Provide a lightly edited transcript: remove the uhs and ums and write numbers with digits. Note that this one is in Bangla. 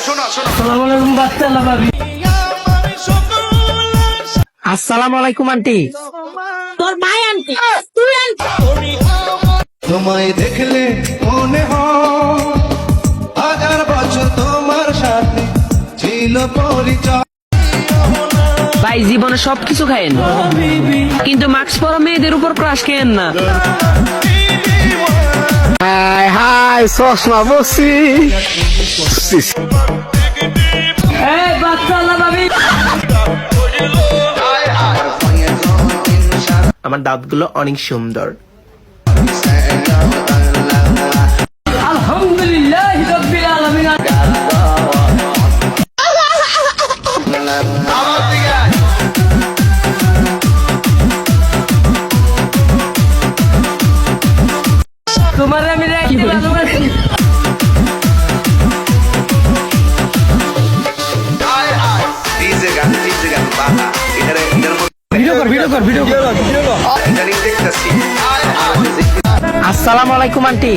আসসালামু আলাইকুম বাচ্চা ভাবি। আসসালামু আলাইকুম আন্টি। তোর ভাই আনতি, তুই আনতি। তোমায় দেখলে মনে হয় হাজার বছর তোমার সাথে ছিল পরিচয়। ভাই জীবনে সবকিছু খায়েন, কিন্তু মাস্ক পরা মেয়েদের উপর ক্রাশ খেয়েন না। হাই হাই চশমা বসি। এই বাচ্চা ভাবি। আমার দাঁতগুলো অনেক সুন্দর। আলহামদুলিল্লাহ রাব্বিল আলামিন। তোমার আমি রাখি ভালোবাসি। আসসালামু আলাইকুম আন্টি।